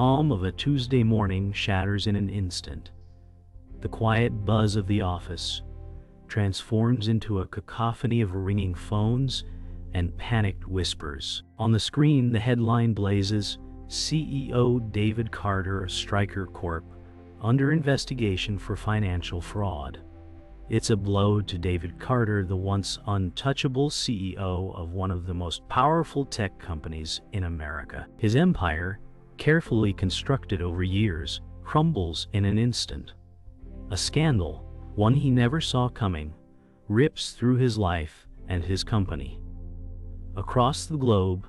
calm of a Tuesday morning shatters in an instant. The quiet buzz of the office transforms into a cacophony of ringing phones and panicked whispers. On the screen, the headline blazes, CEO David Carter of StrykerCorp under investigation for financial fraud. It's a blow to David Carter, the once untouchable CEO of one of the most powerful tech companies in America. His empire, carefully constructed over years, crumbles in an instant. A scandal, one he never saw coming, rips through his life and his company. Across the globe,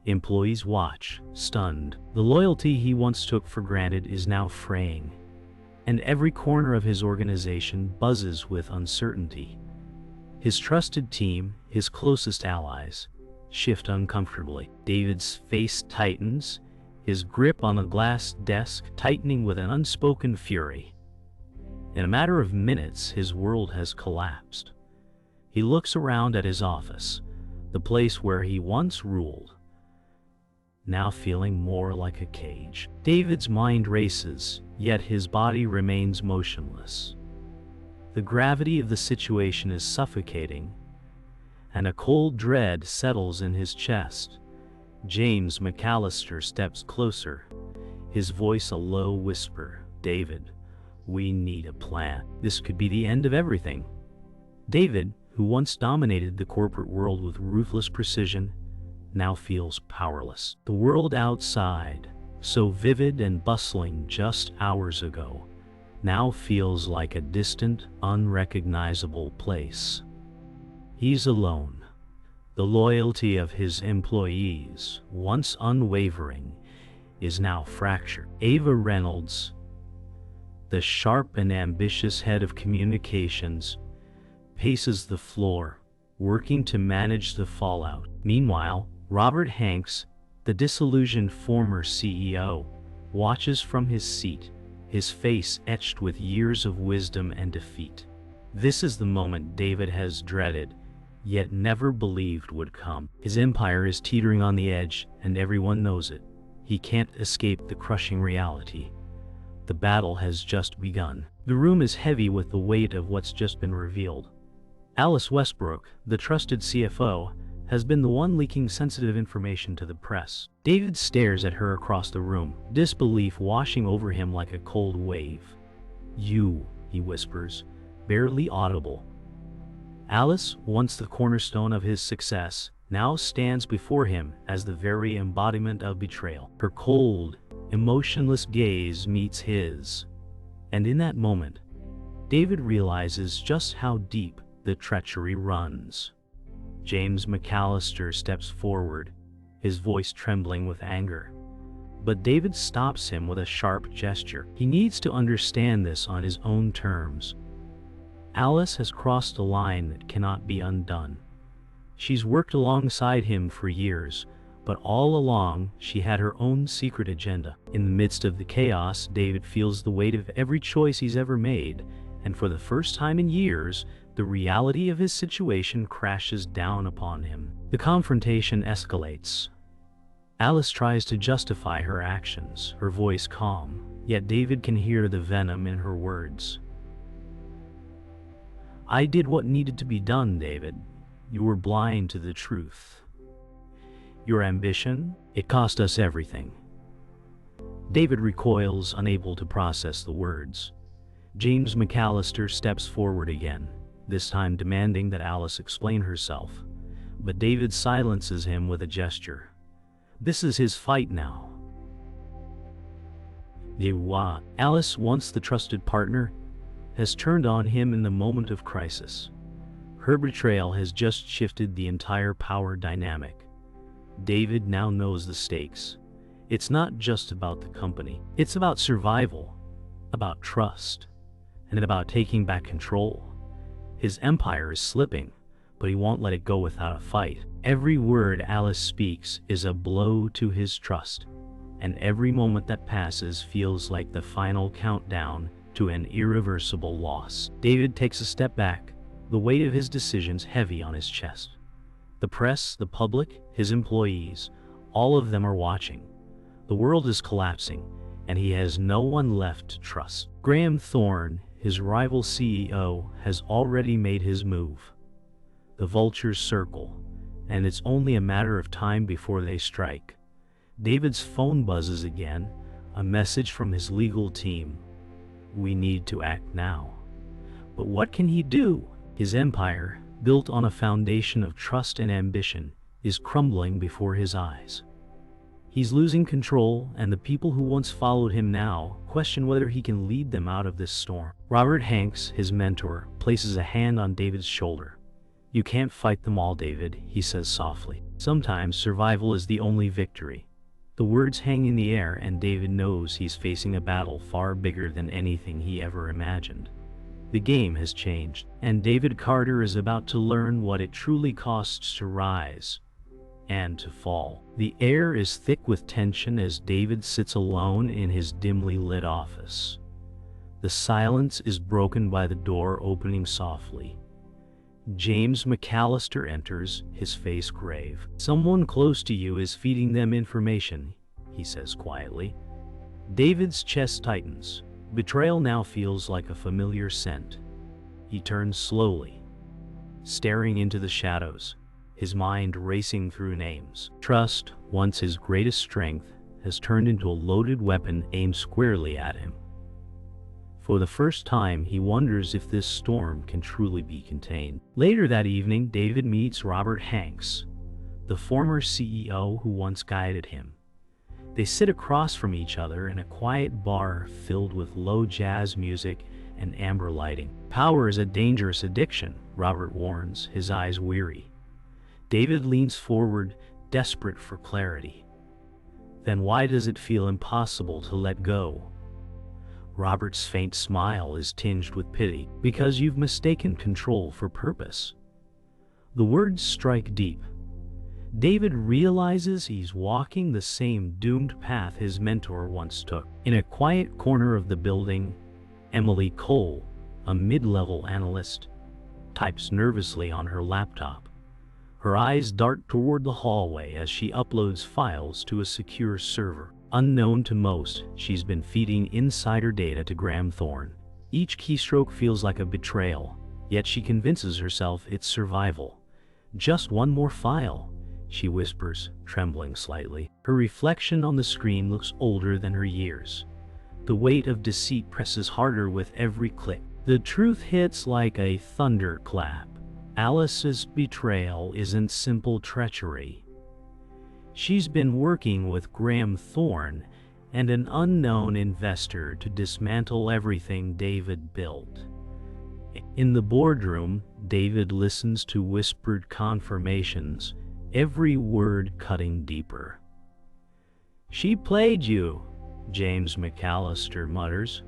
employees watch, stunned. The loyalty he once took for granted is now fraying, and every corner of his organization buzzes with uncertainty. His trusted team, his closest allies, shift uncomfortably. David's face tightens, his grip on the glass desk tightening with an unspoken fury. In a matter of minutes, his world has collapsed. He looks around at his office, the place where he once ruled, now feeling more like a cage. David's mind races, yet his body remains motionless. The gravity of the situation is suffocating, and a cold dread settles in his chest. James McAllister steps closer, his voice a low whisper. "David, we need a plan. This could be the end of everything." David, who once dominated the corporate world with ruthless precision, now feels powerless. The world outside, so vivid and bustling just hours ago, now feels like a distant, unrecognizable place. He's alone. The loyalty of his employees, once unwavering, is now fractured. Ava Reynolds, the sharp and ambitious head of communications, paces the floor, working to manage the fallout. Meanwhile, Robert Hanks, the disillusioned former CEO, watches from his seat, his face etched with years of wisdom and defeat. This is the moment David has dreaded, yet never believed would come. His empire is teetering on the edge, and everyone knows it. He can't escape the crushing reality. The battle has just begun. The room is heavy with the weight of what's just been revealed. Alice Westbrook, the trusted CFO, has been the one leaking sensitive information to the press. David stares at her across the room, disbelief washing over him like a cold wave. "You," he whispers, barely audible. Alice, once the cornerstone of his success, now stands before him as the very embodiment of betrayal. Her cold, emotionless gaze meets his, and in that moment, David realizes just how deep the treachery runs. James McAllister steps forward, his voice trembling with anger. But David stops him with a sharp gesture. He needs to understand this on his own terms. Alice has crossed a line that cannot be undone. She's worked alongside him for years, but all along she had her own secret agenda. In the midst of the chaos, David feels the weight of every choice he's ever made, and for the first time in years, the reality of his situation crashes down upon him. The confrontation escalates. Alice tries to justify her actions, her voice calm, yet David can hear the venom in her words. "I did what needed to be done, David. You were blind to the truth. Your ambition, it cost us everything." David recoils, unable to process the words. James McAllister steps forward again, this time demanding that Alice explain herself, but David silences him with a gesture. This is his fight now. Alice, once the trusted partner, has turned on him in the moment of crisis. Her betrayal has just shifted the entire power dynamic. David now knows the stakes. It's not just about the company. It's about survival, about trust, and about taking back control. His empire is slipping, but he won't let it go without a fight. Every word Alice speaks is a blow to his trust, and every moment that passes feels like the final countdown to an irreversible loss. David takes a step back, the weight of his decisions heavy on his chest. The press, the public, his employees, all of them are watching. The world is collapsing, and he has no one left to trust. Graham Thorne, his rival CEO, has already made his move. The vultures circle, and it's only a matter of time before they strike. David's phone buzzes again, a message from his legal team. We need to act now. But what can he do? His empire, built on a foundation of trust and ambition, is crumbling before his eyes. He's losing control, and the people who once followed him now question whether he can lead them out of this storm. Robert Hanks, his mentor, places a hand on David's shoulder. You can't fight them all, David, he says softly. Sometimes survival is the only victory. The words hang in the air, and David knows he's facing a battle far bigger than anything he ever imagined. The game has changed, and David Carter is about to learn what it truly costs to rise and to fall. The air is thick with tension as David sits alone in his dimly lit office. The silence is broken by the door opening softly. James McAllister enters, his face grave. Someone close to you is feeding them information, he says quietly. David's chest tightens. Betrayal now feels like a familiar scent. He turns slowly, staring into the shadows, his mind racing through names. Trust, once his greatest strength, has turned into a loaded weapon aimed squarely at him. For the first time, he wonders if this storm can truly be contained. Later that evening, David meets Robert Hanks, the former CEO who once guided him. They sit across from each other in a quiet bar filled with low jazz music and amber lighting. Power is a dangerous addiction, Robert warns, his eyes weary. David leans forward, desperate for clarity. Then why does it feel impossible to let go? Robert's faint smile is tinged with pity. Because you've mistaken control for purpose. The words strike deep. David realizes he's walking the same doomed path his mentor once took. In a quiet corner of the building, Emily Cole, a mid-level analyst, types nervously on her laptop. Her eyes dart toward the hallway as she uploads files to a secure server. Unknown to most, she's been feeding insider data to Graham Thorne. Each keystroke feels like a betrayal, yet she convinces herself it's survival. Just one more file, she whispers, trembling slightly. Her reflection on the screen looks older than her years. The weight of deceit presses harder with every click. The truth hits like a thunderclap. Alice's betrayal isn't simple treachery. She's been working with Graham Thorne and an unknown investor to dismantle everything David built. In the boardroom, David listens to whispered confirmations, every word cutting deeper. She played you, James McAllister mutters.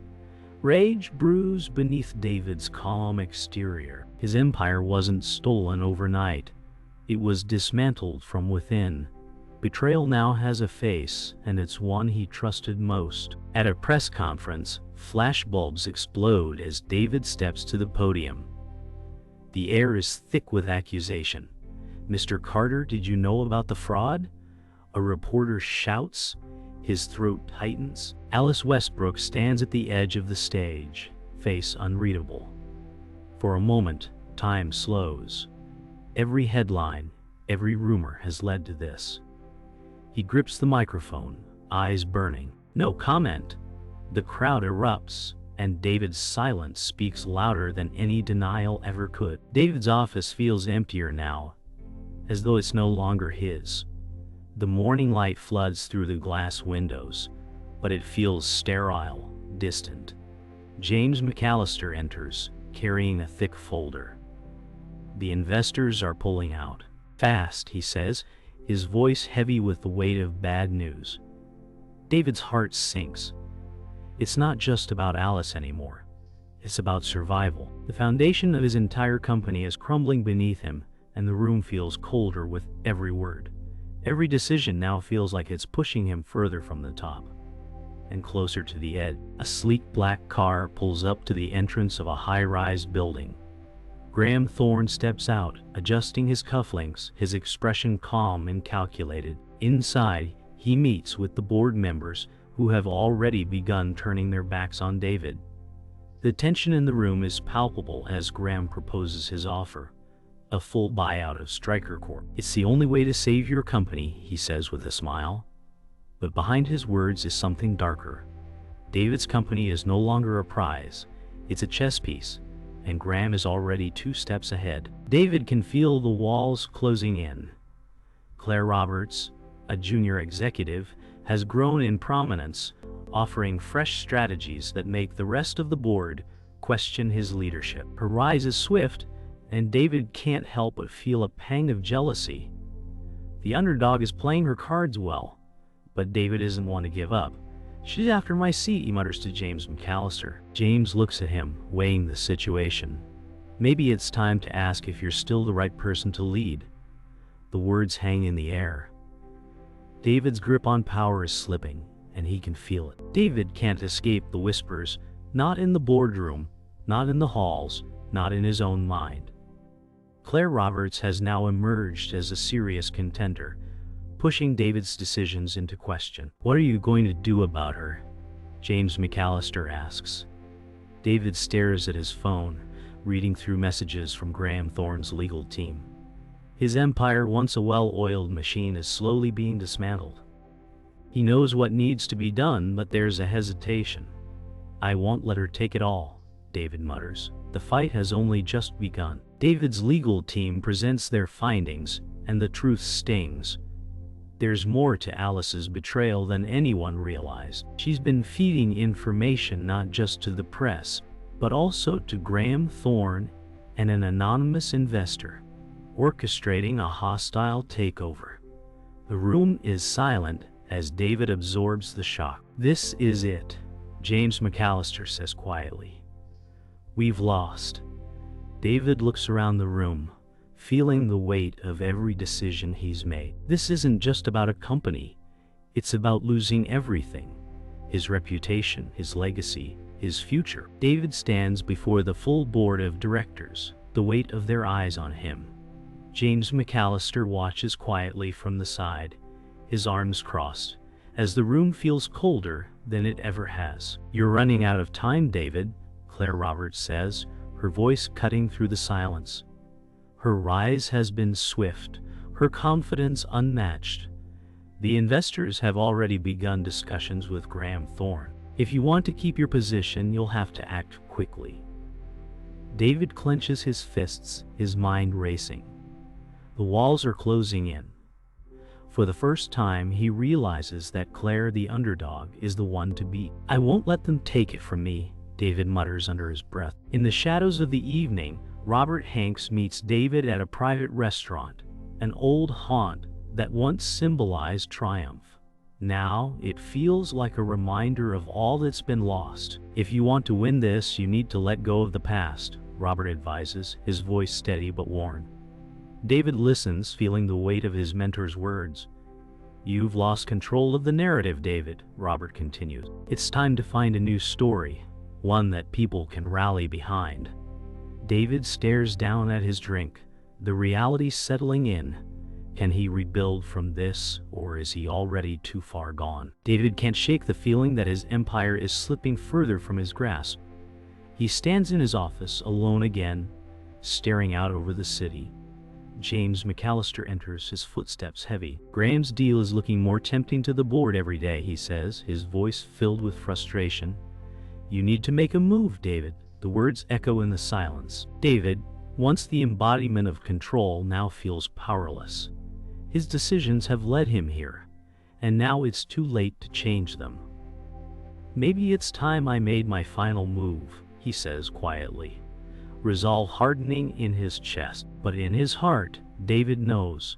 Rage brews beneath David's calm exterior. His empire wasn't stolen overnight. It was dismantled from within. Betrayal now has a face, and it's one he trusted most. At a press conference, flashbulbs explode as David steps to the podium. The air is thick with accusation. Mr. Carter, did you know about the fraud? A reporter shouts. His throat tightens. Alice Westbrook stands at the edge of the stage, face unreadable. For a moment, time slows. Every headline, every rumor has led to this. He grips the microphone, eyes burning. No comment. The crowd erupts, and David's silence speaks louder than any denial ever could. David's office feels emptier now, as though it's no longer his. The morning light floods through the glass windows, but it feels sterile, distant. James McAllister enters, carrying a thick folder. The investors are pulling out. Fast, he says, his voice heavy with the weight of bad news. David's heart sinks. It's not just about Alice anymore. It's about survival. The foundation of his entire company is crumbling beneath him, and the room feels colder with every word. Every decision now feels like it's pushing him further from the top and closer to the edge. A sleek black car pulls up to the entrance of a high-rise building. Graham Thorne steps out, adjusting his cufflinks, his expression calm and calculated. Inside, He meets with the board members who have already begun turning their backs on David. The tension in the room is palpable as Graham proposes his offer, a full buyout of StrykerCorp. "It's the only way to save your company," he says with a smile. But behind his words is something darker. David's company is no longer a prize, it's a chess piece, and Graham is already 2 steps ahead. David can feel the walls closing in. Claire Roberts, a junior executive, has grown in prominence, offering fresh strategies that make the rest of the board question his leadership. Her rise is swift, and David can't help but feel a pang of jealousy. The underdog is playing her cards well, but David isn't one to give up. "She's after my seat," he mutters to James McAllister. James looks at him, weighing the situation. "Maybe it's time to ask if you're still the right person to lead." The words hang in the air. David's grip on power is slipping, and he can feel it. David can't escape the whispers, not in the boardroom, not in the halls, not in his own mind. Claire Roberts has now emerged as a serious contender, pushing David's decisions into question. "What are you going to do about her?" James McAllister asks. David stares at his phone, reading through messages from Graham Thorne's legal team. His empire, once a well-oiled machine, is slowly being dismantled. He knows what needs to be done, but there's a hesitation. "I won't let her take it all," David mutters. The fight has only just begun. David's legal team presents their findings, and the truth stings. There's more to Alice's betrayal than anyone realized. She's been feeding information not just to the press, but also to Graham Thorne and an anonymous investor, orchestrating a hostile takeover. The room is silent as David absorbs the shock. "This is it," James McAllister says quietly. "We've lost." David looks around the room, feeling the weight of every decision he's made. This isn't just about a company. It's about losing everything. His reputation, his legacy, his future. David stands before the full board of directors, the weight of their eyes on him. James McAllister watches quietly from the side, his arms crossed, as the room feels colder than it ever has. "You're running out of time, David," Claire Roberts says, her voice cutting through the silence. Her rise has been swift, her confidence unmatched. The investors have already begun discussions with Graham Thorne. "If you want to keep your position, you'll have to act quickly." David clenches his fists, his mind racing. The walls are closing in. For the first time, he realizes that Claire, the underdog, is the one to beat. "I won't let them take it from me," David mutters under his breath. In the shadows of the evening, Robert Hanks meets David at a private restaurant, an old haunt that once symbolized triumph. Now, it feels like a reminder of all that's been lost. "If you want to win this, you need to let go of the past," Robert advises, his voice steady but worn. David listens, feeling the weight of his mentor's words. "You've lost control of the narrative, David," Robert continues. "It's time to find a new story, one that people can rally behind." David stares down at his drink, the reality settling in. Can he rebuild from this, or is he already too far gone? David can't shake the feeling that his empire is slipping further from his grasp. He stands in his office, alone again, staring out over the city. James McAllister enters, his footsteps heavy. "Graham's deal is looking more tempting to the board every day," he says, his voice filled with frustration. "You need to make a move, David." The words echo in the silence. David, once the embodiment of control, now feels powerless. His decisions have led him here, and now it's too late to change them. "Maybe it's time I made my final move," he says quietly, resolve hardening in his chest. But in his heart, David knows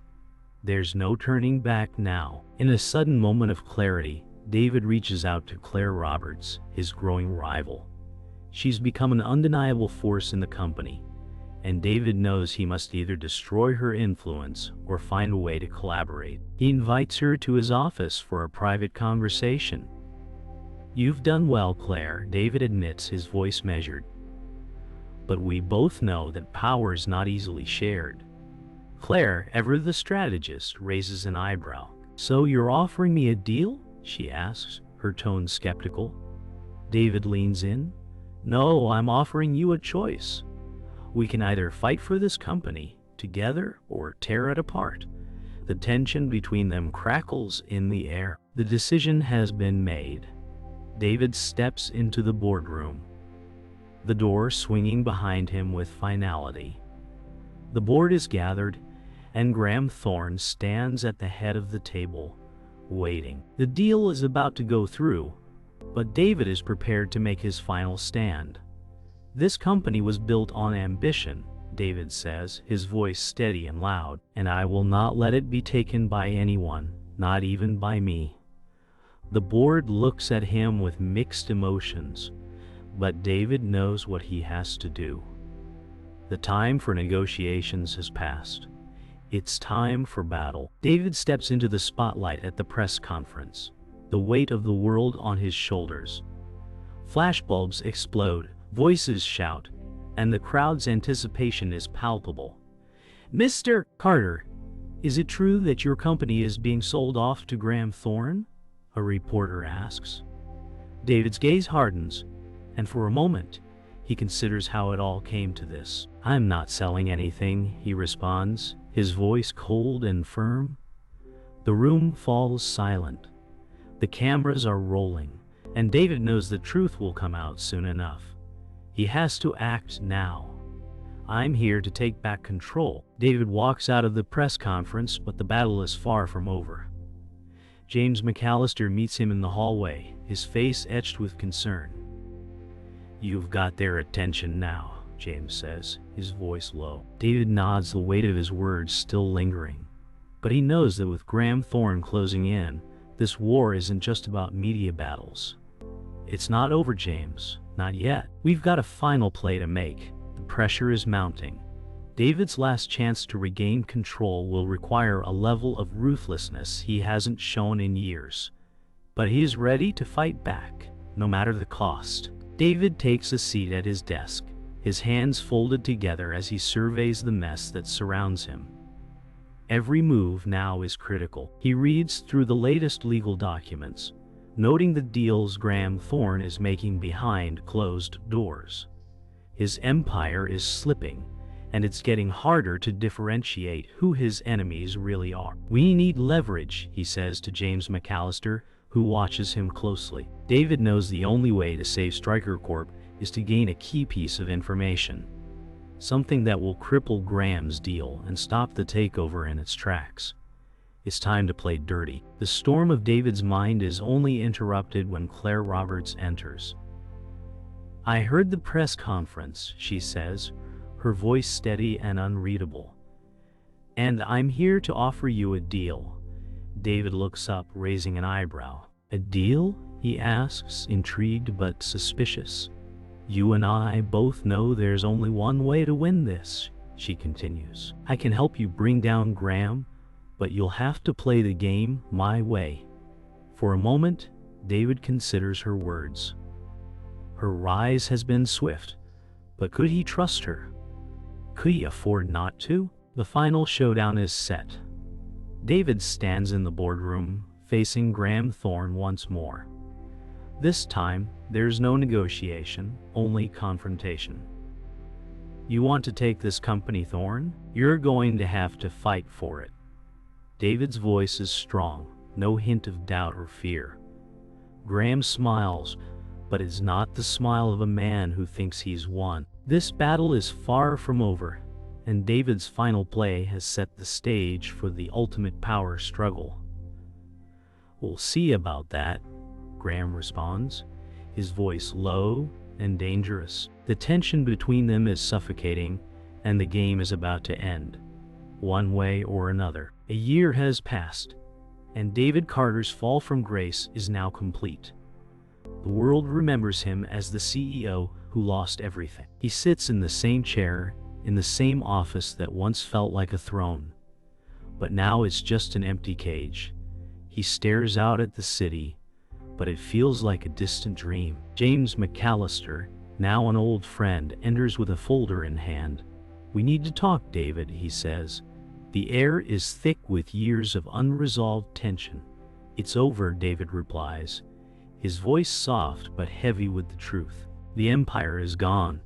there's no turning back now. In a sudden moment of clarity, David reaches out to Claire Roberts, his growing rival. She's become an undeniable force in the company, and David knows he must either destroy her influence or find a way to collaborate. He invites her to his office for a private conversation. "You've done well, Claire," David admits, his voice measured. "But we both know that power is not easily shared." Claire, ever the strategist, raises an eyebrow. "So you're offering me a deal?" she asks, her tone skeptical. David leans in. "No, I'm offering you a choice. We can either fight for this company together or tear it apart." The tension between them crackles in the air. The decision has been made. David steps into the boardroom, the door swinging behind him with finality. The board is gathered, and Graham Thorne stands at the head of the table, waiting. The deal is about to go through, but David is prepared to make his final stand. "This company was built on ambition," David says, his voice steady and loud, "and I will not let it be taken by anyone, not even by me." The board looks at him with mixed emotions, but David knows what he has to do. The time for negotiations has passed. It's time for battle. David steps into the spotlight at the press conference, the weight of the world on his shoulders. Flashbulbs explode, voices shout, and the crowd's anticipation is palpable. "Mr. Carter, is it true that your company is being sold off to Graham Thorne?" a reporter asks. David's gaze hardens, and for a moment, he considers how it all came to this. "I'm not selling anything," he responds, his voice cold and firm. The room falls silent. The cameras are rolling, and David knows the truth will come out soon enough. He has to act now. "I'm here to take back control." David walks out of the press conference, but the battle is far from over. James McAllister meets him in the hallway, his face etched with concern. "You've got their attention now," James says, his voice low. David nods, the weight of his words still lingering. But he knows that with Graham Thorne closing in, this war isn't just about media battles. "It's not over, James. Not yet. We've got a final play to make." The pressure is mounting. David's last chance to regain control will require a level of ruthlessness he hasn't shown in years. But he is ready to fight back, no matter the cost. David takes a seat at his desk, his hands folded together as he surveys the mess that surrounds him. Every move now is critical. He reads through the latest legal documents, noting the deals Graham Thorne is making behind closed doors. His empire is slipping, and it's getting harder to differentiate who his enemies really are. "We need leverage," he says to James McAllister, who watches him closely. David knows the only way to save StrykerCorp is to gain a key piece of information, something that will cripple Graham's deal and stop the takeover in its tracks. It's time to play dirty. The storm of David's mind is only interrupted when Claire Roberts enters. "I heard the press conference," she says, her voice steady and unreadable. "And I'm here to offer you a deal." David looks up, raising an eyebrow. "A deal?" he asks, intrigued but suspicious. "You and I both know there's only one way to win this," she continues. "I can help you bring down Graham, but you'll have to play the game my way." For a moment, David considers her words. Her rise has been swift, but could he trust her? Could he afford not to? The final showdown is set. David stands in the boardroom, facing Graham Thorne once more. This time, there's no negotiation, only confrontation. "You want to take this company, Thorne? You're going to have to fight for it." David's voice is strong, no hint of doubt or fear. Graham smiles, but it's not the smile of a man who thinks he's won. This battle is far from over, and David's final play has set the stage for the ultimate power struggle. "We'll see about that," Graham responds, his voice low and dangerous. The tension between them is suffocating, and the game is about to end, one way or another. A year has passed, and David Carter's fall from grace is now complete. The world remembers him as the CEO who lost everything. He sits in the same chair, in the same office that once felt like a throne. But now it's just an empty cage. He stares out at the city, but it feels like a distant dream. James McAllister, now an old friend, enters with a folder in hand. "We need to talk, David," he says, The air is thick with years of unresolved tension. "It's over," David replies, his voice soft but heavy with the truth. "The empire is gone,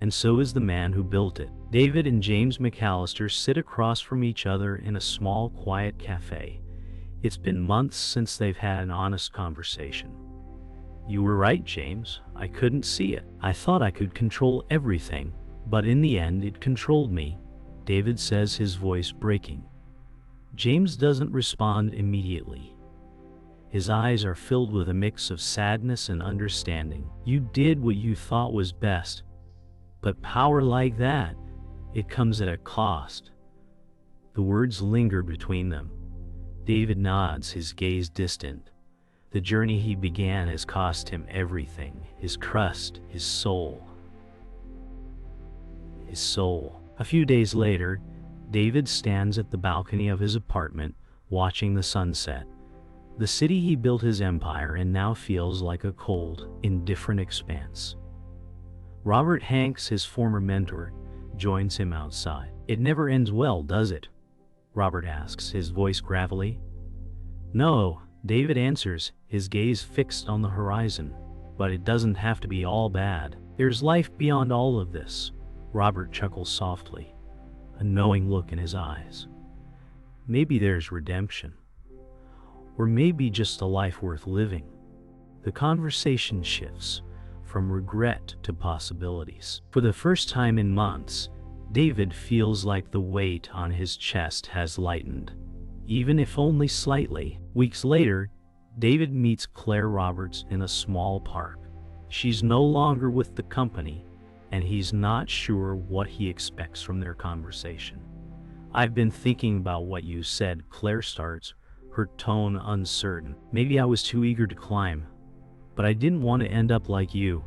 and so is the man who built it." David and James McAllister sit across from each other in a small, quiet cafe. It's been months since they've had an honest conversation. "You were right, James. I couldn't see it. I thought I could control everything, but in the end it controlled me," David says, his voice breaking. James doesn't respond immediately. His eyes are filled with a mix of sadness and understanding. "You did what you thought was best, but power like that, it comes at a cost." The words linger between them. David nods, his gaze distant. The journey he began has cost him everything: his trust, his soul. A few days later, David stands at the balcony of his apartment, watching the sunset. The city he built his empire in now feels like a cold, indifferent expanse. Robert Hanks, his former mentor, joins him outside. "It never ends well, does it?" Robert asks, his voice gravelly. "No," David answers, his gaze fixed on the horizon. "But it doesn't have to be all bad. There's life beyond all of this." Robert chuckles softly, a knowing look in his eyes. "Maybe there's redemption. Or maybe just a life worth living." The conversation shifts from regret to possibilities. For the first time in months, David feels like the weight on his chest has lightened, even if only slightly. Weeks later, David meets Claire Roberts in a small park. She's no longer with the company, and he's not sure what he expects from their conversation. "I've been thinking about what you said," Claire starts, her tone uncertain. "Maybe I was too eager to climb, but I didn't want to end up like you.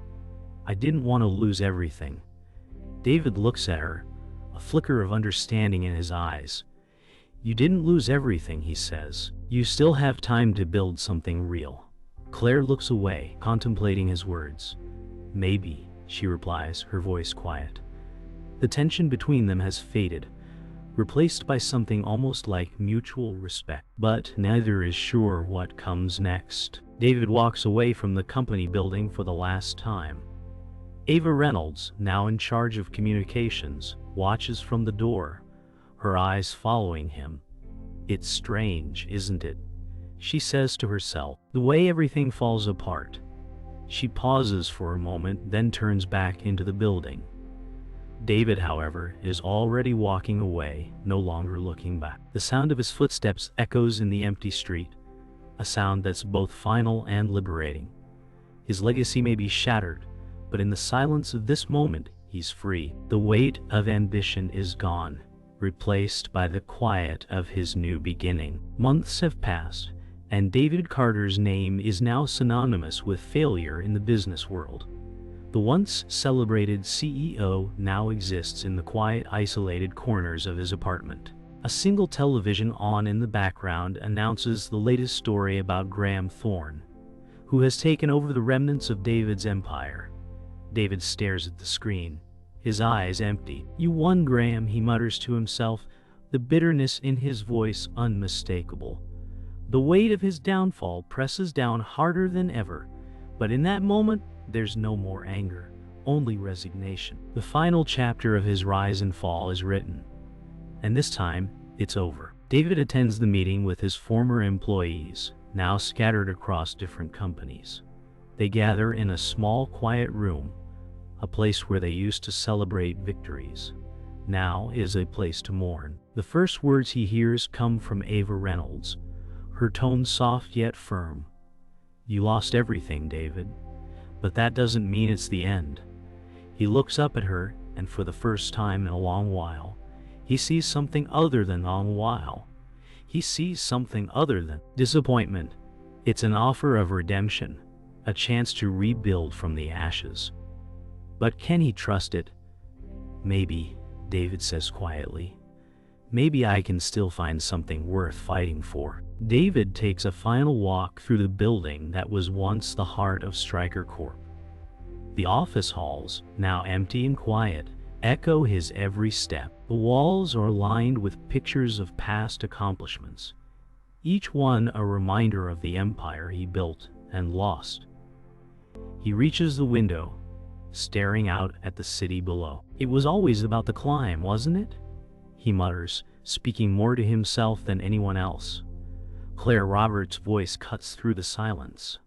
I didn't want to lose everything." David looks at her, a flicker of understanding in his eyes. "You didn't lose everything," he says. "You still have time to build something real." Claire looks away, contemplating his words. "Maybe," she replies, her voice quiet. The tension between them has faded, replaced by something almost like mutual respect. But neither is sure what comes next. David walks away from the company building for the last time. Ava Reynolds, now in charge of communications, watches from the door, her eyes following him. "It's strange, isn't it?" she says to herself. "The way everything falls apart." She pauses for a moment, then turns back into the building. David, however, is already walking away, no longer looking back. The sound of his footsteps echoes in the empty street, a sound that's both final and liberating. His legacy may be shattered, but in the silence of this moment, he's free. The weight of ambition is gone, replaced by the quiet of his new beginning. Months have passed, and David Carter's name is now synonymous with failure in the business world. The once celebrated CEO now exists in the quiet, isolated corners of his apartment. A single television on in the background announces the latest story about Graham Thorne, who has taken over the remnants of David's empire. David stares at the screen, his eyes empty. "You won, Graham," he mutters to himself, the bitterness in his voice unmistakable. The weight of his downfall presses down harder than ever, but in that moment, there's no more anger, only resignation. The final chapter of his rise and fall is written, and this time, it's over. David attends the meeting with his former employees, now scattered across different companies. They gather in a small, quiet room, a place where they used to celebrate victories. Now is a place to mourn. The first words he hears come from Ava Reynolds, her tone soft yet firm. "You lost everything, David, but that doesn't mean it's the end." He looks up at her, and for the first time in a long while, he sees something other than long while. He sees something other than disappointment. It's an offer of redemption, a chance to rebuild from the ashes. But can he trust it? "Maybe," David says quietly. "Maybe I can still find something worth fighting for." David takes a final walk through the building that was once the heart of StrykerCorp. The office halls, now empty and quiet, echo his every step. The walls are lined with pictures of past accomplishments, each one a reminder of the empire he built and lost. He reaches the window, staring out at the city below. "It was always about the climb, wasn't it?" he mutters, speaking more to himself than anyone else. Claire Roberts' voice cuts through the silence.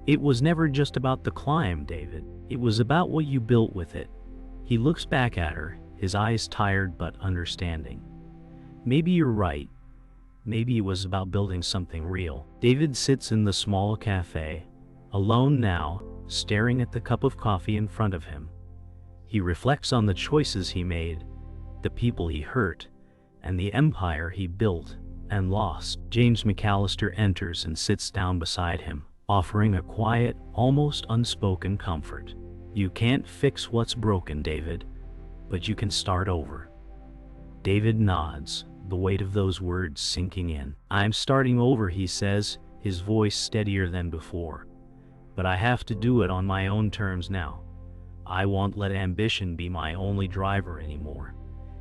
"It was never just about the climb, David. It was about what you built with it." He looks back at her, his eyes tired but understanding. "Maybe you're right. Maybe it was about building something real." David sits in the small cafe, alone now, staring at the cup of coffee in front of him. He reflects on the choices he made, the people he hurt, and the empire he built and lost. James McAllister enters and sits down beside him, offering a quiet, almost unspoken comfort. "You can't fix what's broken, David, but you can start over." David nods, the weight of those words sinking in. "I'm starting over," he says, his voice steadier than before. "But I have to do it on my own terms now. I won't let ambition be my only driver anymore."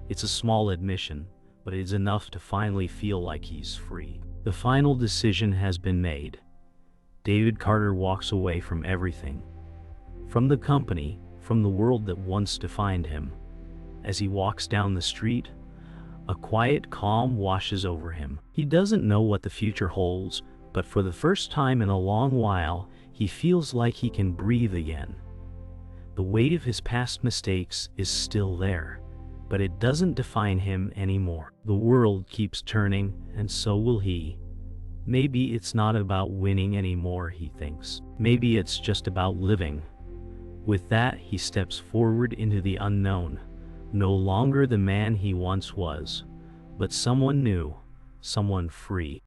It's a small admission, but it's enough to finally feel like he's free. The final decision has been made. David Carter walks away from everything. From the company, from the world that once defined him. As he walks down the street, a quiet calm washes over him. He doesn't know what the future holds, but for the first time in a long while, he feels like he can breathe again. The weight of his past mistakes is still there, but it doesn't define him anymore. The world keeps turning, and so will he. Maybe it's not about winning anymore, he thinks. Maybe it's just about living. With that, he steps forward into the unknown, no longer the man he once was, but someone new, someone free.